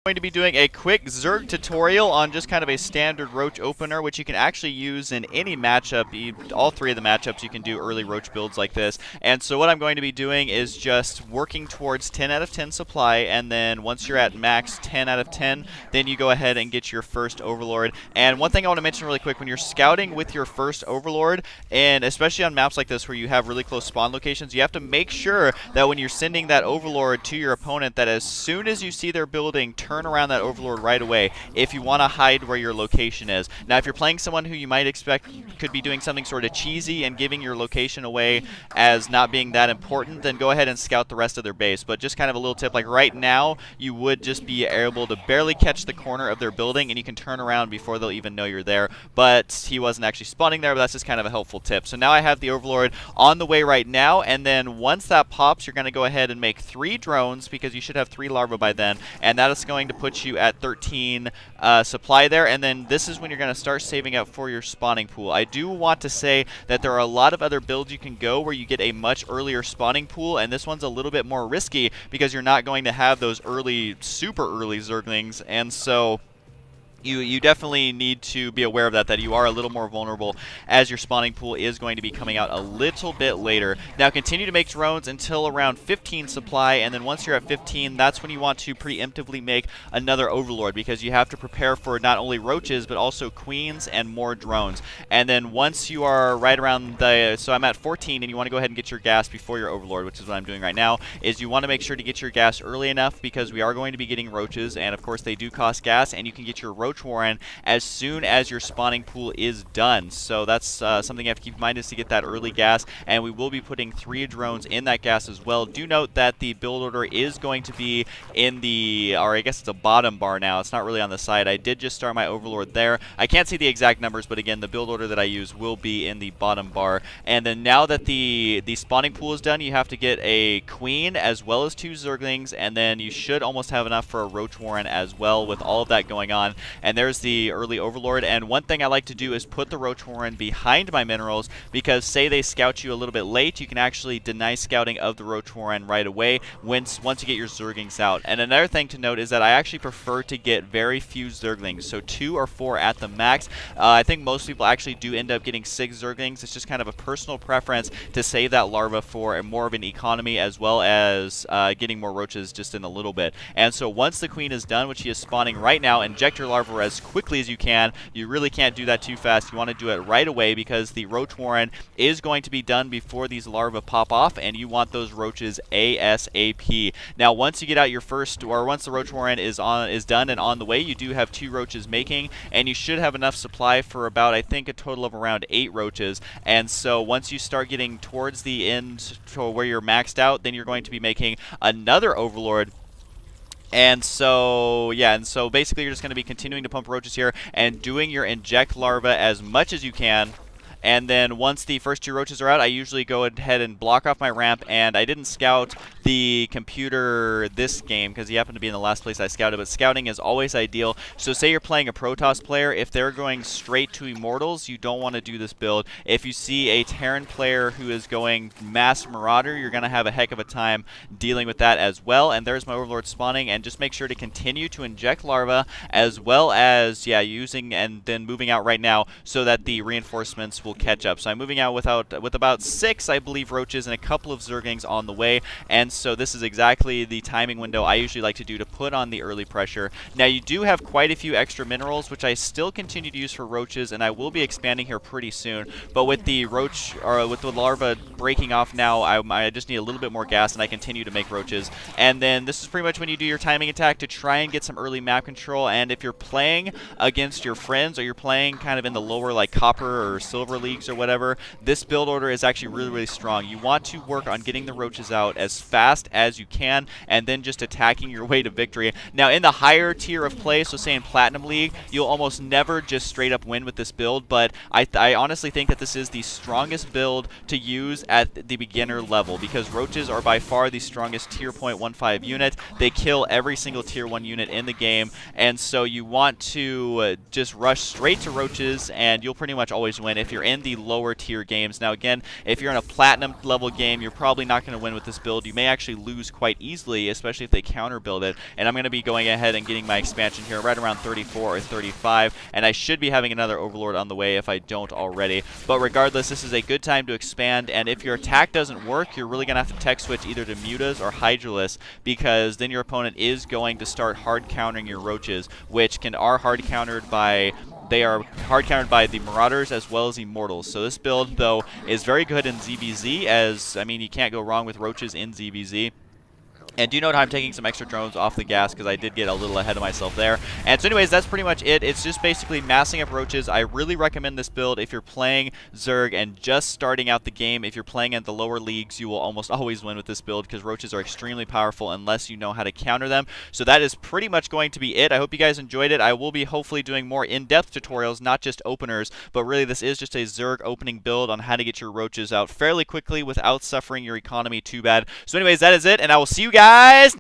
Going to be doing a quick Zerg tutorial on just kind of a standard Roach opener, which you can actually use in any matchup. All three of the matchups you can do early Roach builds like this. And so what I'm going to be doing is just working towards 10 out of 10 supply, and then once you're at max 10 out of 10, then you go ahead and get your first Overlord. And one thing I want to mention really quick, when you're scouting with your first Overlord, and especially on maps like this where you have really close spawn locations, you have to make sure that when you're sending that Overlord to your opponent, that as soon as you see their building, turn around that Overlord right away if you want to hide where your location is. Now, if you're playing someone who you might expect could be doing something sort of cheesy and giving your location away as not being that important, then go ahead and scout the rest of their base. But just kind of a little tip, like right now, you would just be able to barely catch the corner of their building, and you can turn around before they'll even know you're there. But he wasn't actually spawning there, but that's just kind of a helpful tip. So now I have the Overlord on the way right now, and then once that pops, you're going to go ahead and make 3 drones, because you should have 3 larvae by then, and that is going to put you at 13 supply there. And then this is when you're going to start saving up for your spawning pool. I do want to say that there are a lot of other builds you can go where you get a much earlier spawning pool, and this one's a little bit more risky because you're not going to have those early, super early Zerglings, and so You definitely need to be aware of that you are a little more vulnerable as your spawning pool is going to be coming out a little bit later. Now continue to make drones until around 15 supply, and then once you're at 15, that's when you want to preemptively make another Overlord, because you have to prepare for not only roaches but also queens and more drones. And then once you are right around so I'm at 14, and you want to go ahead and get your gas before your Overlord, which is what I'm doing right now, is you want to make sure to get your gas early enough, because we are going to be getting roaches, and of course they do cost gas, and you can get your Roach Warren as soon as your spawning pool is done. So that's something you have to keep in mind, is to get that early gas, and we will be putting 3 drones in that gas as well. Do note that the build order is going to be in the, or I guess it's a bottom bar now, it's not really on the side. I did just start my Overlord there. I can't see the exact numbers, but again, the build order that I use will be in the bottom bar. And then now that the spawning pool is done, you have to get a queen as well as 2 Zerglings, and then you should almost have enough for a Roach Warren as well with all of that going on. And there's the early Overlord. And one thing I like to do is put the Roach Warren behind my minerals, because say they scout you a little bit late, you can actually deny scouting of the Roach Warren right away once you get your Zerglings out. And another thing to note is that I actually prefer to get very few Zerglings, so 2 or 4 at the max. I think most people actually do end up getting 6 Zerglings. It's just kind of a personal preference to save that larva for more of an economy, as well as getting more roaches just in a little bit. And so once the queen is done, which she is spawning right now, inject your larva as quickly as you can. You really can't do that too fast. You want to do it right away, because the Roach Warren is going to be done before these larvae pop off, and you want those roaches ASAP. Now once you get out your first, or once the Roach Warren is done and on the way, you do have 2 roaches making, and you should have enough supply for about, I think, a total of around 8 roaches. And so once you start getting towards the end to where you're maxed out, then you're going to be making another Overlord. And so, yeah, and so basically you're just going to be continuing to pump roaches here and doing your inject larva as much as you can. And then once the first 2 roaches are out, I usually go ahead and block off my ramp. And I didn't scout the computer this game because he happened to be in the last place I scouted, but scouting is always ideal. So say you're playing a Protoss player, if they're going straight to Immortals, you don't want to do this build. If you see a Terran player who is going Mass Marauder, you're going to have a heck of a time dealing with that as well. And there's my Overlord spawning, and just make sure to continue to inject larvae, as well as, yeah, using and then moving out right now so that the reinforcements will catch up. So I'm moving out with about 6, I believe, roaches and a couple of Zerglings on the way, and so this is exactly the timing window I usually like to do to put on the early pressure. Now you do have quite a few extra minerals, which I still continue to use for roaches, and I will be expanding here pretty soon. But with the roach, or with the larva breaking off now, I just need a little bit more gas, and I continue to make roaches. And then this is pretty much when you do your timing attack to try and get some early map control. And if you're playing against your friends, or you're playing kind of in the lower like copper or silver leagues or whatever, this build order is actually really, really strong. You want to work on getting the roaches out as fast as you can, and then just attacking your way to victory. Now in the higher tier of play, so say in Platinum League, you'll almost never just straight up win with this build, but I honestly think that this is the strongest build to use at the beginner level, because roaches are by far the strongest tier 0.15 unit. They kill every single tier 1 unit in the game, and so you want to just rush straight to roaches, and you'll pretty much always win if you're in the lower tier games. Now again, if you're in a platinum level game, you're probably not going to win with this build. You may actually lose quite easily, especially if they counter build it. And I'm going to be going ahead and getting my expansion here right around 34 or 35, and I should be having another Overlord on the way if I don't already. But regardless, this is a good time to expand, and if your attack doesn't work, you're really going to have to tech switch either to Mutas or Hydralisk, because then your opponent is going to start hard countering your Roaches, which are hard countered by... They are hard countered by the Marauders as well as Immortals. So this build, though, is very good in ZBZ, as, I mean, you can't go wrong with Roaches in ZBZ. And do note how I'm taking some extra drones off the gas because I did get a little ahead of myself there. And so anyways, that's pretty much it. It's just basically massing up Roaches. I really recommend this build if you're playing Zerg and just starting out the game. If you're playing at the lower leagues, you will almost always win with this build because Roaches are extremely powerful unless you know how to counter them. So that is pretty much going to be it. I hope you guys enjoyed it. I will be hopefully doing more in-depth tutorials, not just openers, but really this is just a Zerg opening build on how to get your Roaches out fairly quickly without suffering your economy too bad. So anyways, that is it, and I will see you guys